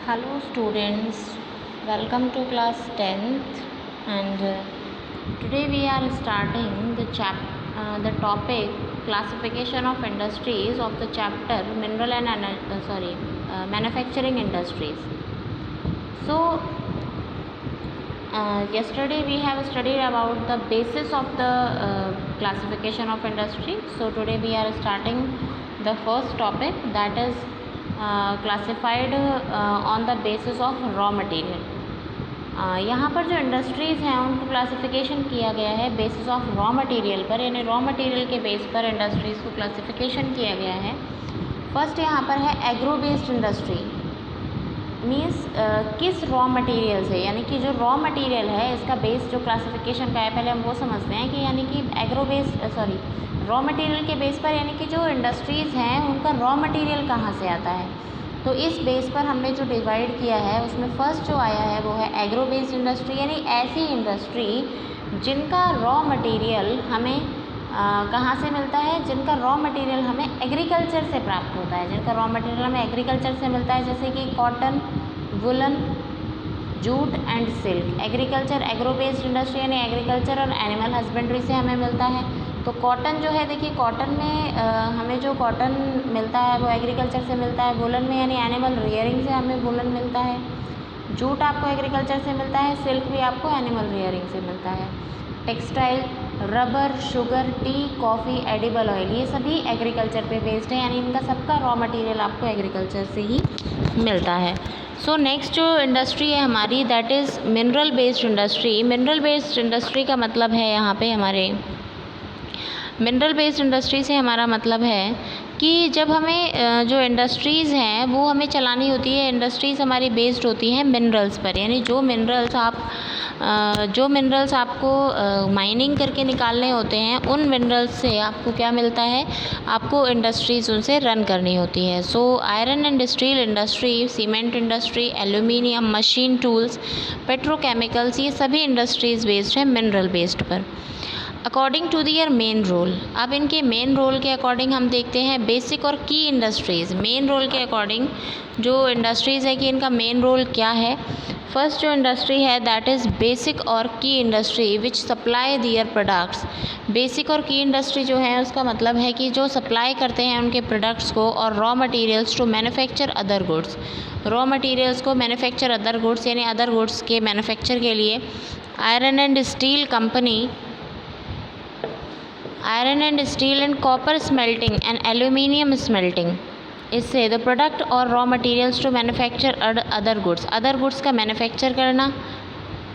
Hello students, welcome to class 10th and today we are starting the topic classification of industries of the chapter mineral and manufacturing industries. So yesterday we have studied about the basis of the classification of industry. So today we are starting the first topic, that is classified on the basis of raw material. यहाँ पर जो industries हैं उनको classification किया गया है basis of raw material पर, यानी रॉ मटेरियल के बेस पर इंडस्ट्रीज़ को क्लासिफिकेशन किया गया है. फर्स्ट यहाँ पर है एग्रो बेस्ड इंडस्ट्री. मीन्स किस रॉ मटेरियल से, यानी कि जो रॉ मटेरियल है इसका बेस जो क्लासिफिकेशन का है पहले हम वो समझते हैं कि यानी कि रॉ मटेरियल के बेस पर, यानी कि जो इंडस्ट्रीज़ हैं उनका रॉ मटेरियल कहाँ से आता है. तो इस बेस पर हमने जो डिवाइड किया है उसमें फर्स्ट जो आया है वो है एग्रो बेस्ड इंडस्ट्री, यानी ऐसी इंडस्ट्री जिनका रॉ मटेरियल हमें कहाँ से मिलता है, जिनका रॉ मटेरियल हमें एग्रीकल्चर से प्राप्त होता है, जिनका रॉ मटेरियल हमें एग्रीकल्चर से मिलता है, जैसे कि cotton, woollen, jute and silk. Agriculture agro based industry यानी एग्रीकल्चर और एनिमल हस्बेंड्री से हमें मिलता है. तो कॉटन जो है, देखिए कॉटन में हमें जो कॉटन मिलता है वो एग्रीकल्चर से मिलता है. वुलन में यानी एनिमल रियरिंग से हमें वुलन मिलता है. जूट आपको एग्रीकल्चर से मिलता है. सिल्क भी आपको एनिमल रियरिंग से मिलता है. Textile, rubber, sugar, T, coffee, edible oil, ये सभी एग्रीकल्चर पे बेस्ड है, यानी इनका सबका रॉ मटेरियल आपको एग्रीकल्चर से ही मिलता है. सो नेक्स्ट जो इंडस्ट्री है हमारी, that is mineral based industry. Mineral based industry का मतलब है यहाँ पे हमारे मिनरल बेस्ड इंडस्ट्री से हमारा मतलब है कि जब हमें जो इंडस्ट्रीज़ हैं वो हमें चलानी होती है, इंडस्ट्रीज़ हमारी बेस्ड होती हैं मिनरल्स पर, यानी जो मिनरल्स आपको माइनिंग करके निकालने होते हैं उन मिनरल्स से आपको क्या मिलता है, आपको इंडस्ट्रीज़ उनसे रन करनी होती है. So iron and steel industry, cement industry, aluminium, machine tools, petrochemicals, ये सभी इंडस्ट्रीज़ बेस्ड हैं मिनरल बेस्ड पर. According to their main role, अब इनके मेन रोल के अकॉर्डिंग हम देखते हैं बेसिक और की इंडस्ट्रीज़. मेन रोल के अकॉर्डिंग जो इंडस्ट्रीज़ है कि इनका मेन रोल क्या है. फर्स्ट जो इंडस्ट्री है that is basic or key industry which supply their products. Basic or key industry जो है उसका मतलब है कि जो सप्लाई करते हैं उनके प्रोडक्ट्स को और raw materials to manufacture other goods. Raw materials को मैन्युफैक्चर अदर गुड्स, यानी अदर गुड्स के मैन्युफैक्चर के लिए iron and steel and copper smelting and aluminium smelting. इससे the product or raw materials to manufacture other goods का manufacture करना.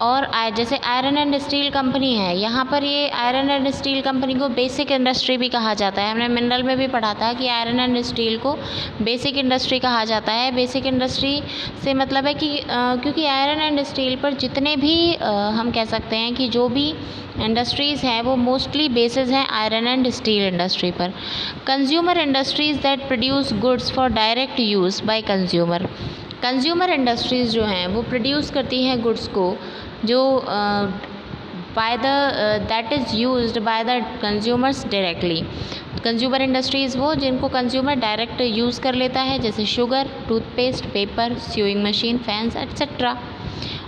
और जैसे आयरन एंड स्टील कंपनी है, यहाँ पर ये आयरन एंड स्टील कंपनी को बेसिक इंडस्ट्री भी कहा जाता है. हमने मिनरल में भी पढ़ा था कि आयरन एंड स्टील को बेसिक इंडस्ट्री कहा जाता है. बेसिक इंडस्ट्री से मतलब है कि क्योंकि आयरन एंड स्टील पर जितने भी हम कह सकते हैं कि जो भी इंडस्ट्रीज़ हैं वो मोस्टली बेसिस हैं आयरन एंड स्टील इंडस्ट्री पर. Consumer industries that produce goods for direct use by consumer. Consumer industries जो हैं वो प्रोड्यूस करती हैं गुड्स को जो that is used by the consumers directly. Consumer industries वो जिनको कंज्यूमर डायरेक्ट यूज़ कर लेता है, जैसे sugar, toothpaste, paper, sewing machine, fans etcetera.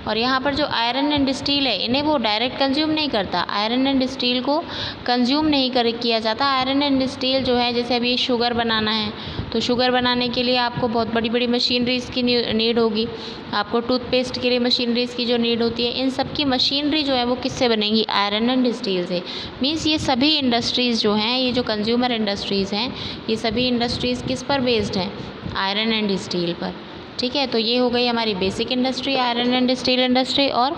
और यहाँ पर जो आयरन एंड स्टील है इन्हें वो डायरेक्ट कंज्यूम नहीं करता. आयरन एंड स्टील को कंज्यूम नहीं किया जाता. आयरन एंड स्टील जो है, जैसे अभी शुगर बनाना है तो शुगर बनाने के लिए आपको बहुत बड़ी बड़ी मशीनरीज़ की नीड होगी. आपको टूथपेस्ट के लिए मशीनरीज़ की जो नीड होती है, इन सब की मशीनरी जो है वो किससे बनेंगी, आयरन एंड स्टील से. मीन्स ये सभी इंडस्ट्रीज़ जो हैं, ये जो कंज्यूमर इंडस्ट्रीज़ हैं, ये सभी इंडस्ट्रीज़ किस पर बेस्ड हैं, आयरन एंड स्टील पर. ठीक है, तो ये हो गई हमारी basic industry, iron and steel industry. और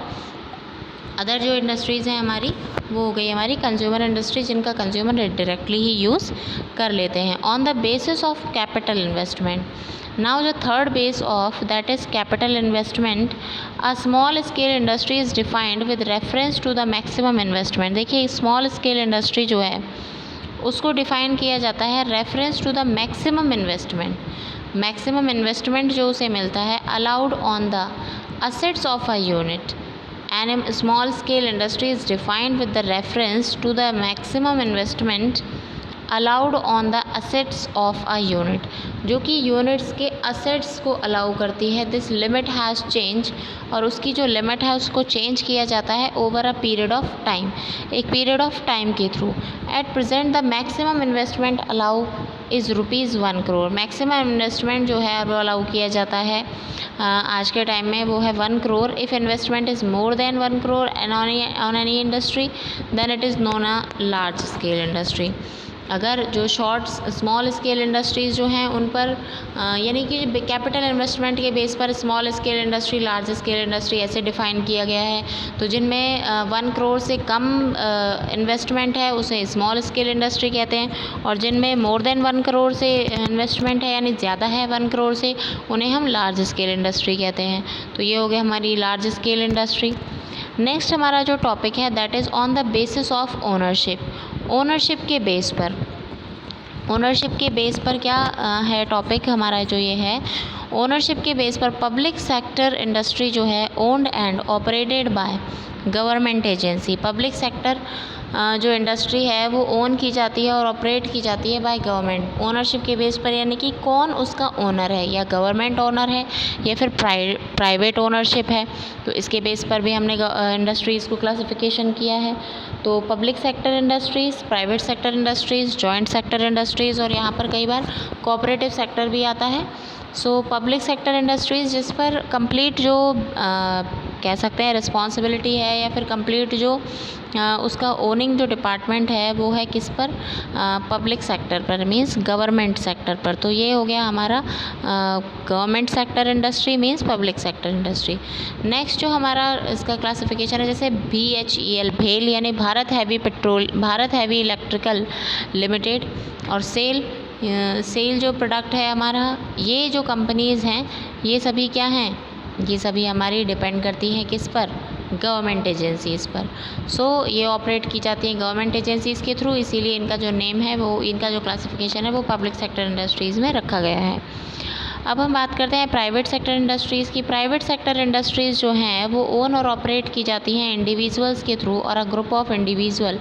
अदर जो इंडस्ट्रीज़ हैं हमारी वो हो गई हमारी कंज्यूमर इंडस्ट्री, जिनका कंज्यूमर डायरेक्टली ही यूज़ कर लेते हैं. On the basis of capital investment. Now the third base of that is capital investment. A small scale industry is defined with reference to the maximum investment. देखिए small scale industry जो है उसको define किया जाता है reference to the maximum investment. Maximum investment जो उसे मिलता है allowed on the assets of a unit. And small scale industry is defined with the reference to the maximum investment allowed on the assets of a unit, जो कि units के assets को allow करती है। दिस लिमिट हैज़ चेंज, और उसकी जो limit है उसको चेंज किया जाता है over a period of time, एक पीरियड ऑफ टाइम के through. At present the maximum investment allow is ₹1 crore. Maximum investment जो है वो अलाउ किया जाता है आज के टाइम में, वो है 1 crore. If investment is more than 1 crore on any industry then it is known a large scale industry. अगर जो स्मॉल स्केल इंडस्ट्रीज़ जो हैं उन पर यानी कि कैपिटल इन्वेस्टमेंट के बेस पर small scale industry, large scale industry ऐसे डिफ़ाइन किया गया है। तो जिनमें 1 करोड़ से कम इन्वेस्टमेंट है उसे स्मॉल स्केल इंडस्ट्री कहते हैं, और जिनमें मोर देन 1 करोड़ से इन्वेस्टमेंट है यानी ज़्यादा है 1 करोड़ से, उन्हें हम लार्ज स्केल इंडस्ट्री कहते हैं। तो ये हो गया हमारी लार्ज स्केल इंडस्ट्री। नेक्स्ट हमारा जो टॉपिक है that is on the basis of ownership. Ownership के बेस पर, ओनरशिप के बेस पर क्या है टॉपिक हमारा जो ये है, ओनरशिप के बेस पर पब्लिक सेक्टर इंडस्ट्री जो है owned and operated by government agency. Public sector जो इंडस्ट्री है वो ओन की जाती है और ऑपरेट की जाती है बाय गवर्नमेंट। ओनरशिप के बेस पर यानी कि कौन उसका ओनर है, या गवर्नमेंट ओनर है या फिर प्राइवेट ओनरशिप है, तो इसके बेस पर भी हमने इंडस्ट्रीज़ को क्लासिफिकेशन किया है। तो public sector industries, private sector industries, joint sector industries, और यहाँ पर कई बार कोऑपरेटिव सेक्टर भी आता है। सो पब्लिक सेक्टर इंडस्ट्रीज़ जिस पर कंप्लीट जो कह सकते हैं रिस्पॉन्सिबिलिटी है, या फिर कंप्लीट जो उसका ओनिंग जो डिपार्टमेंट है वो है किस पर, पब्लिक सेक्टर पर, मींस गवर्नमेंट सेक्टर पर। तो ये हो गया हमारा government sector industry means public sector industry. Next जो हमारा इसका क्लासिफिकेशन है, जैसे BHEL, भेल यानी भारत हैवी इलेक्ट्रिकल लिमिटेड, और सेल जो प्रोडक्ट है हमारा, ये जो कंपनीज़ हैं ये सभी क्या हैं, ये सभी हमारी डिपेंड करती हैं किस पर, गवर्नमेंट एजेंसीज़ पर। सो ये ऑपरेट की जाती हैं गवर्नमेंट एजेंसीज़ के थ्रू, इसीलिए इनका जो नेम है वो, इनका जो क्लासिफिकेशन है वो पब्लिक सेक्टर इंडस्ट्रीज़ में रखा गया है। अब हम बात करते हैं प्राइवेट सेक्टर इंडस्ट्रीज़ की। प्राइवेट सेक्टर इंडस्ट्रीज़ जो हैं वो ओन और ऑपरेट की जाती हैं इंडिविजुअल्स के थ्रू और अ ग्रुप ऑफ इंडिविजुअल,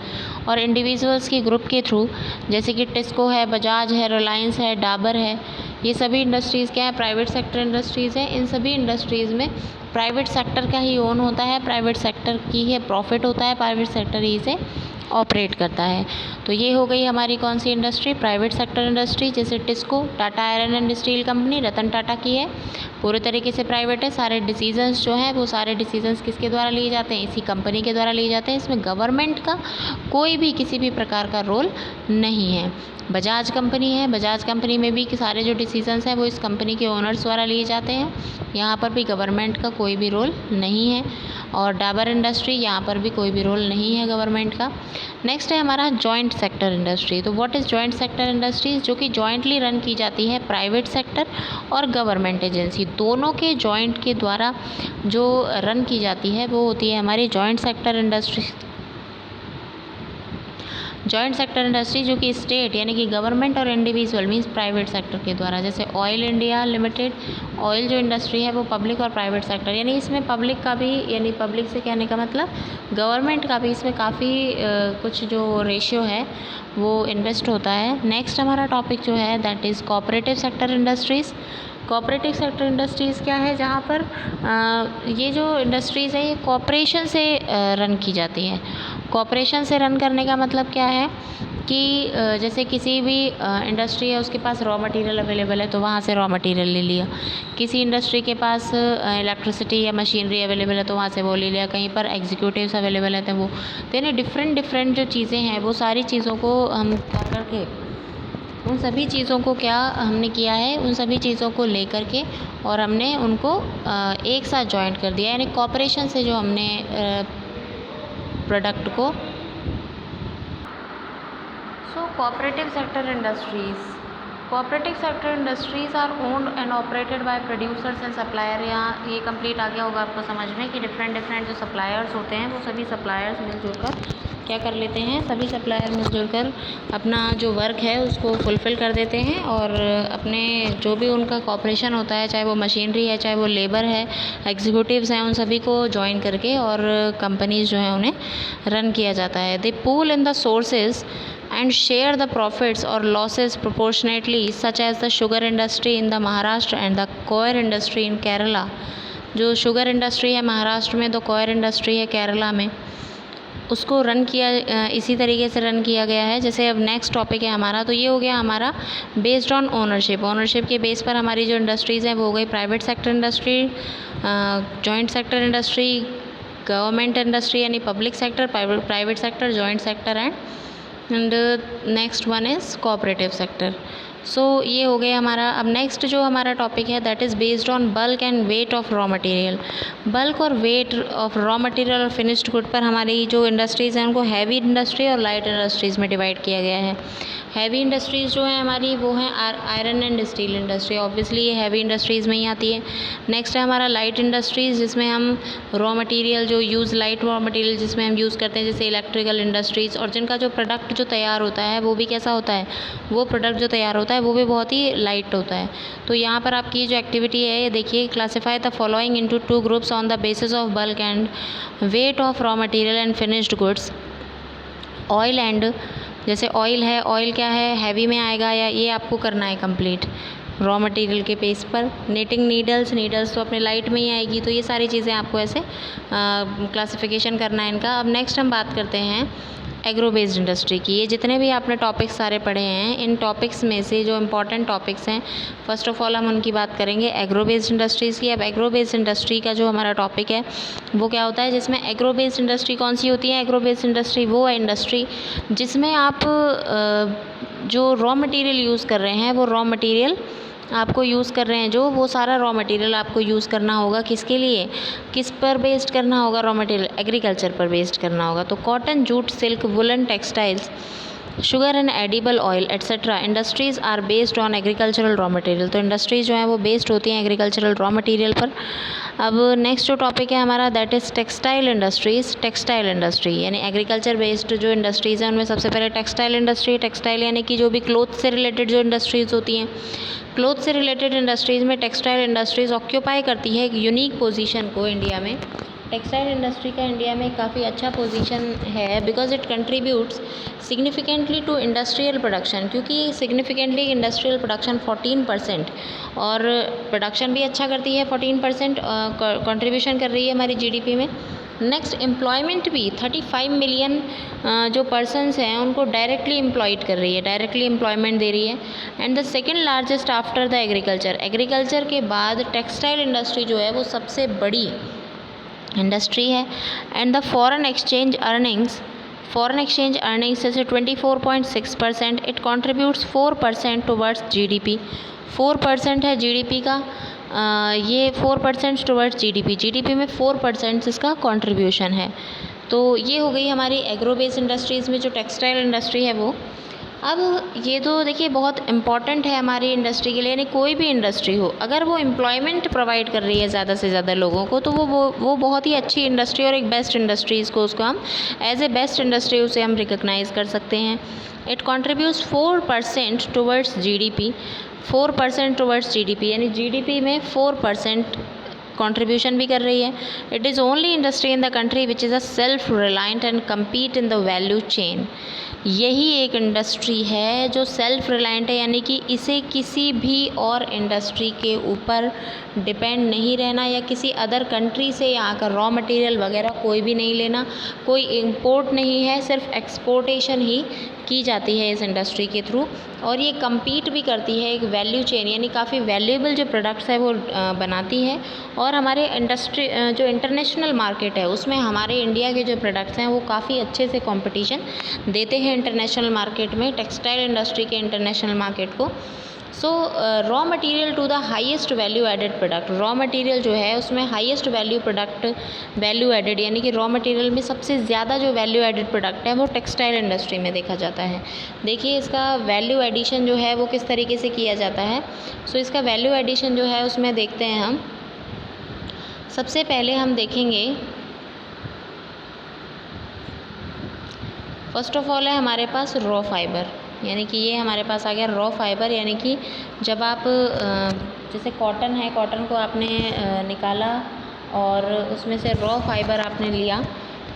और इंडिविजुअल्स के ग्रुप के थ्रू, जैसे कि टिस्को है, बजाज है, रिलायंस है, डाबर है। ये सभी इंडस्ट्रीज़ क्या है, प्राइवेट सेक्टर इंडस्ट्रीज़ हैं। इन सभी इंडस्ट्रीज़ में प्राइवेट सेक्टर का ही ओन होता है, प्राइवेट सेक्टर की ही प्रॉफिट होता है, प्राइवेट सेक्टर ही से ऑपरेट करता है। तो ये हो गई हमारी कौन सी इंडस्ट्री, प्राइवेट सेक्टर इंडस्ट्री। जैसे TISCO, Tata iron and steel company, Ratan Tata की है, पूरे तरीके से प्राइवेट है। सारे डिसीजंस जो हैं वो सारे डिसीजंस किसके द्वारा लिए जाते हैं, इसी कंपनी के द्वारा लिए जाते हैं। इसमें गवर्नमेंट का कोई भी किसी भी प्रकार का रोल नहीं है। बजाज कंपनी है, बजाज कंपनी में भी कि सारे जो डिसीजंस हैं वो इस कंपनी के ओनर्स द्वारा लिए जाते हैं, यहाँ पर भी गवर्नमेंट का कोई भी रोल नहीं है। और डाबर इंडस्ट्री, यहाँ पर भी कोई भी रोल नहीं है गवर्नमेंट का। नेक्स्ट है हमारा जॉइंट सेक्टर इंडस्ट्री। तो what is joint sector industries, जो कि जॉइंटली रन की जाती है प्राइवेट सेक्टर और गवर्नमेंट एजेंसी, दोनों के जॉइंट के द्वारा जो रन की जाती है वो होती है हमारी joint sector industry. Joint sector industry जो कि स्टेट यानी कि गवर्नमेंट और इंडिविजुअल मींस प्राइवेट सेक्टर के द्वारा, जैसे ऑयल इंडिया लिमिटेड, ऑयल जो इंडस्ट्री है वो पब्लिक और प्राइवेट सेक्टर, यानी इसमें पब्लिक का भी, यानी पब्लिक से कहने का मतलब गवर्नमेंट का भी इसमें काफ़ी कुछ जो रेशियो है वो इन्वेस्ट होता है। नेक्स्ट हमारा टॉपिक जो है that is cooperative sector industries. Cooperative sector industries क्या है, जहाँ पर ये जो इंडस्ट्रीज़ है ये कॉपरेशन से रन की जाती है। कॉपरेशन से रन करने का मतलब क्या है कि जैसे किसी भी इंडस्ट्री है उसके पास रॉ मटेरियल अवेलेबल है तो वहाँ से रॉ मटेरियल ले लिया, किसी इंडस्ट्री के पास इलेक्ट्रिसिटी या मशीनरी अवेलेबल है तो वहाँ से वो ले लिया, कहीं पर एग्जीक्यूटिव्स अवेलेबल है तो वो, तो यानी डिफरेंट जो चीज़ें हैं वो सारी चीज़ों को हम क्या करके, उन सभी चीज़ों को क्या हमने किया है, उन सभी चीज़ों को ले करके और हमने उनको एक साथ जॉइंट कर दिया, यानी कॉपरेशन से जो हमने प्रोडक्ट को। So cooperative sector industries, cooperative sector industries are owned and operated by producers and supplier. यहाँ ये कंप्लीट आ गया होगा आपको समझ में कि डिफरेंट जो सप्लायर्स होते हैं वो सभी सप्लायर्स मिलजुल कर क्या कर लेते हैं, सभी सप्लायर मिलजुल कर अपना जो वर्क है उसको फुलफ़िल कर देते हैं और अपने जो भी उनका कॉपरेशन होता है, चाहे वो मशीनरी है, चाहे वो लेबर है, एग्जीक्यूटिव्स हैं, उन सभी को ज्वाइन करके और कंपनीज़ जो हैं उन्हें रन किया जाता है। They pool in the sources and share the profits or losses proportionately, such as the sugar industry in the Maharashtra and the coir industry in Kerala। जो शुगर इंडस्ट्री है महाराष्ट्र में, तो कोयर इंडस्ट्री है केरला में, उसको रन किया इसी तरीके से रन किया गया है। जैसे अब नेक्स्ट टॉपिक है हमारा, तो ये हो गया हमारा बेस्ड ऑन ओनरशिप। ओनरशिप के बेस पर हमारी जो इंडस्ट्रीज़ हैं वो हो गई private sector industry, joint sector industry, government industry यानी public sector, private sector, joint sector and next one is cooperative sector. So ये हो गया हमारा। अब नेक्स्ट जो हमारा टॉपिक है that is based on bulk and weight of raw material. Bulk और वेट ऑफ रॉ मटेरियल और फिनिश्ड गुड पर हमारी जो इंडस्ट्रीज़ हैं उनको हैवी इंडस्ट्री और लाइट इंडस्ट्रीज़ में डिवाइड किया गया है। हैवी इंडस्ट्रीज़ जो हैं हमारी वो हैं iron and steel industry, obviously ये हैवी इंडस्ट्रीज़ में ही आती है। नेक्स्ट है हमारा लाइट इंडस्ट्रीज़, जिसमें हम रॉ मटेरियल जो यूज़ लाइट रॉ मटेरियल जिसमें हम यूज़ करते हैं, जैसे इलेक्ट्रिकल इंडस्ट्रीज़, और जिनका जो प्रोडक्ट जो तैयार होता है वो भी कैसा होता है, वो प्रोडक्ट जो तैयार होता है वो भी बहुत ही लाइट होता है। तो यहाँ पर आपकी जो एक्टिविटी है ये देखिए, classify the following into 2 groups on the basis of bulk and weight of raw material and finished goods. Oil and, जैसे ऑयल है, ऑयल क्या है, हैवी में आएगा या ये आपको करना है कंप्लीट रॉ मटेरियल के बेस पर। नीटिंग नीडल्स, नीडल्स तो अपने लाइट में ही आएगी। तो ये सारी चीज़ें आपको ऐसे क्लासिफिकेशन करना है इनका। अब नेक्स्ट हम बात करते हैं एग्रो बेस्ड इंडस्ट्री की। ये जितने भी आपने टॉपिक्स सारे पढ़े हैं, इन टॉपिक्स में से जो इम्पॉर्टेंट टॉपिक्स हैं, फर्स्ट ऑफ ऑल हम उनकी बात करेंगे एग्रो बेस्ड इंडस्ट्रीज़ की। अब एग्रो बेस्ड इंडस्ट्री का जो हमारा टॉपिक है वो क्या होता है, जिसमें एग्रो बेस्ड इंडस्ट्री कौन सी होती है, एग्रो बेस्ड इंडस्ट्री वो है इंडस्ट्री जिसमें आप जो रॉ मटेरियल यूज़ कर रहे हैं, वो रॉ मटेरियल आपको यूज़ कर रहे हैं, जो वो सारा रॉ मटेरियल आपको यूज़ करना होगा किसके लिए, किस पर बेस्ड करना होगा, रॉ मटेरियल एग्रीकल्चर पर बेस्ड करना होगा। तो cotton, jute, silk, woollen, textiles, sugar and edible oil etcetera industries are based on agricultural raw material. तो इंडस्ट्रीज़ जो हैं वो बेस्ड होती हैं एग्रीकल्चरल रॉ मटेरियल पर। अब नेक्स्ट जो टॉपिक है हमारा that is textile industries. Textile industry यानी एग्रीकल्चर बेस्ड जो इंडस्ट्रीज़ हैं उनमें सबसे पहले टेक्सटाइल इंडस्ट्री। टेक्सटाइल यानी कि जो भी क्लोथ से रिलेटेड जो इंडस्ट्रीज़ होती हैं, क्लोथ से रिलेटेड इंडस्ट्रीज़ में टेक्सटाइल इंडस्ट्रीज़ ऑक्यूपाई करती है एक यूनिक पोजीशन को इंडिया में। टेक्सटाइल इंडस्ट्री का इंडिया में काफ़ी अच्छा पोजीशन है because it contributes significantly to industrial production, क्योंकि सिग्निफिकेंटली इंडस्ट्रियल प्रोडक्शन 14% और प्रोडक्शन भी अच्छा करती है, 14% कंट्रीब्यूशन कर रही है हमारी जीडीपी में। नेक्स्ट एम्प्लॉयमेंट भी 35 मिलियन जो पर्सनस हैं उनको डायरेक्टली एम्प्लॉयड कर रही है, डायरेक्टली एम्प्लॉयमेंट दे रही है। And the second largest after the agriculture, agriculture के बाद टेक्सटाइल इंडस्ट्री जो है वो सबसे बड़ी इंडस्ट्री है। And the foreign exchange earnings जैसे 24.6%, इट कॉन्ट्रीब्यूट्स 4% टुवर्ड्स जीडीपी। 4% है जीडीपी का, ये 4% टुवर्ड्स जीडीपी में 4% इसका कंट्रीब्यूशन है। तो ये हो गई हमारी एग्रो बेस्ड इंडस्ट्रीज़ में जो टेक्सटाइल इंडस्ट्री है वो। अब ये तो देखिए बहुत इम्पॉर्टेंट है हमारी इंडस्ट्री के लिए, यानी कोई भी इंडस्ट्री हो अगर वो एम्प्लॉयमेंट प्रोवाइड कर रही है ज़्यादा से ज़्यादा लोगों को, तो वो बहुत ही अच्छी इंडस्ट्री और एक बेस्ट इंडस्ट्रीज़ को उसको हम एज ए बेस्ट इंडस्ट्री उसे हम रिकग्नाइज़ कर सकते हैं। It contributes 4% towards GDP, 4% towards GDP यानी जीडीपी में 4% कंट्रीब्यूशन भी कर रही है। It is only industry in the country which is a self reliant and compete in the value chain. यही एक इंडस्ट्री है जो सेल्फ रिलायंट है, यानी कि इसे किसी भी और इंडस्ट्री के ऊपर डिपेंड नहीं रहना या किसी अदर कंट्री से यहाँ का रॉ मटेरियल वगैरह कोई भी नहीं लेना, कोई इंपोर्ट नहीं है, सिर्फ एक्सपोर्टेशन ही की जाती है इस इंडस्ट्री के थ्रू। और ये कम्पीट भी करती है एक वैल्यू चेन, यानी काफ़ी वैल्यूएबल जो प्रोडक्ट्स है वो बनाती है। और हमारे इंडस्ट्री जो इंटरनेशनल मार्केट है उसमें हमारे इंडिया के जो प्रोडक्ट्स हैं वो काफ़ी अच्छे से कंपटीशन देते हैं इंटरनेशनल मार्केट में, टेक्सटाइल इंडस्ट्री के इंटरनेशनल मार्केट को। So raw material to the highest value added product, raw material जो है उसमें highest value product value added यानी कि रॉ मटेरियल में सबसे ज़्यादा जो वैल्यू एडेड प्रोडक्ट है वो टेक्सटाइल इंडस्ट्री में देखा जाता है। देखिए इसका वैल्यू एडिशन जो है वो किस तरीके से किया जाता है। सो इसका वैल्यू एडिशन जो है उसमें देखते हैं हम। सबसे पहले हम देखेंगे फर्स्ट ऑफ ऑल है हमारे पास रॉ फाइबर, यानी कि ये हमारे पास आ गया रॉ फाइबर, यानी कि जब आप जैसे कॉटन है, कॉटन को आपने निकाला और उसमें से रॉ फाइबर आपने लिया,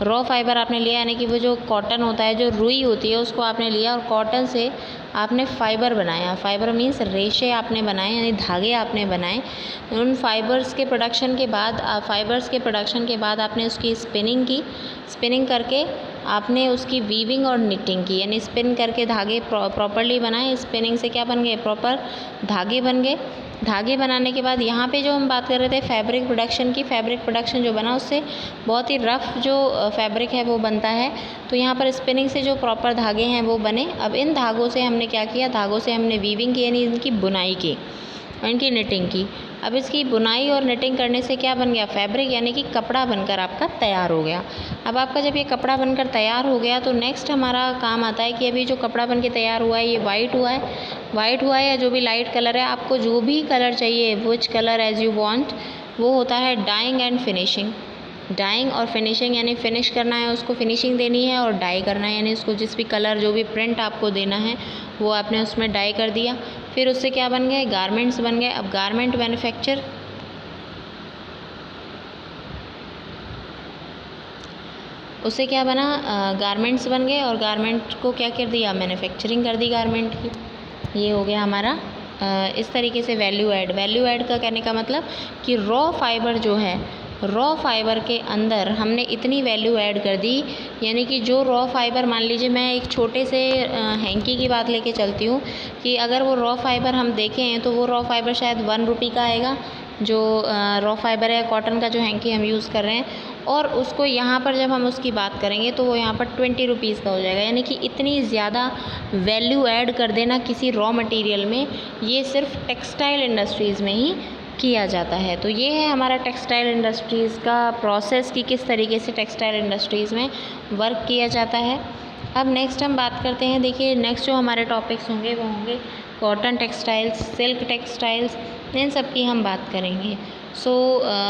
रॉ फाइबर आपने लिया यानी कि वो जो कॉटन होता है, जो रुई होती है, उसको आपने लिया और कॉटन से आपने फाइबर बनाया। फाइबर मीन्स रेशे आपने बनाए, यानी धागे आपने बनाए। उन फाइबर्स के प्रोडक्शन के बाद आपने उसकी स्पिनिंग की, स्पिनिंग करके आपने उसकी वीविंग और निटिंग की, यानी स्पिन करके धागे प्रॉपरली बनाए। स्पिनिंग से क्या बन गए, प्रॉपर धागे बन गए। धागे बनाने के बाद यहाँ पे जो हम बात कर रहे थे फैब्रिक प्रोडक्शन की, फैब्रिक प्रोडक्शन जो बना उससे बहुत ही रफ़ जो फैब्रिक है वो बनता है। तो यहाँ पर स्पिनिंग से जो प्रॉपर धागे हैं वो बने। अब इन धागों से हमने क्या किया, धागों से हमने वीविंग की, यानी इनकी बुनाई की, इनकी निटिंग की। अब इसकी बुनाई और निटिंग करने से क्या बन गया, फैब्रिक, यानी कि कपड़ा बनकर आपका तैयार हो गया। अब आपका जब ये कपड़ा बनकर तैयार हो गया तो नेक्स्ट हमारा काम आता है कि अभी जो कपड़ा बन के तैयार हुआ है ये वाइट हुआ है या जो भी लाइट कलर है, आपको जो भी कलर चाहिए, which colour as you want, वो होता है डाइंग एंड फिनिशिंग। डाइंग और फिनिशिंग, यानी फिनिश करना है, उसको फिनिशिंग देनी है, और डाई करना है, यानी उसको जिस भी कलर, जो भी प्रिंट आपको देना है वो आपने उसमें डाई कर दिया। फिर उससे क्या बन गए, गारमेंट्स बन गए। अब गारमेंट मैन्युफैक्चर, उससे क्या बना, गारमेंट्स बन गए, और गारमेंट को क्या कर दिया, मैन्युफैक्चरिंग कर दी गारमेंट की। ये हो गया हमारा इस तरीके से वैल्यू ऐड का कहने का मतलब कि रॉ फाइबर जो है, रॉ फाइबर के अंदर हमने इतनी वैल्यू ऐड कर दी, यानी कि जो रॉ फाइबर, मान लीजिए मैं एक छोटे से हैंकी की बात लेके चलती हूँ कि अगर वो रॉ फाइबर हम देखें तो वो रॉ फाइबर शायद 1 रुपये का आएगा, जो रॉ फाइबर है कॉटन का जो हैंकी हम यूज़ कर रहे हैं, और उसको यहाँ पर जब हम उसकी बात करेंगे तो वो यहाँ पर 20 रुपीज़ का हो जाएगा। यानी कि इतनी ज़्यादा वैल्यू ऐड कर देना किसी रॉ मटेरियल में, ये सिर्फ टेक्सटाइल इंडस्ट्रीज़ में ही किया जाता है। तो ये है हमारा टेक्सटाइल इंडस्ट्रीज़ का प्रोसेस कि किस तरीके से टेक्सटाइल इंडस्ट्रीज़ में वर्क किया जाता है। अब नेक्स्ट हम बात करते हैं, देखिए नेक्स्ट जो हमारे टॉपिक्स होंगे वो होंगे कॉटन टेक्सटाइल्स, सिल्क टेक्सटाइल्स, इन सब की हम बात करेंगे। So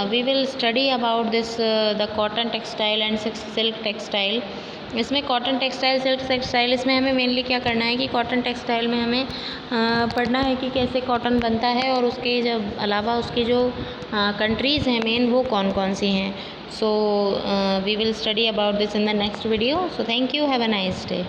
we will study about this the cotton textile and silk textile. इसमें कॉटन टेक्सटाइल, सिल्क टेक्सटाइल, इसमें हमें मेनली क्या करना है कि कॉटन टेक्सटाइल में हमें पढ़ना है कि कैसे कॉटन बनता है, और उसके जब अलावा उसकी जो कंट्रीज़ हैं मेन, वो कौन कौन सी हैं। So we will study about this in the next video. So thank you, have a nice day.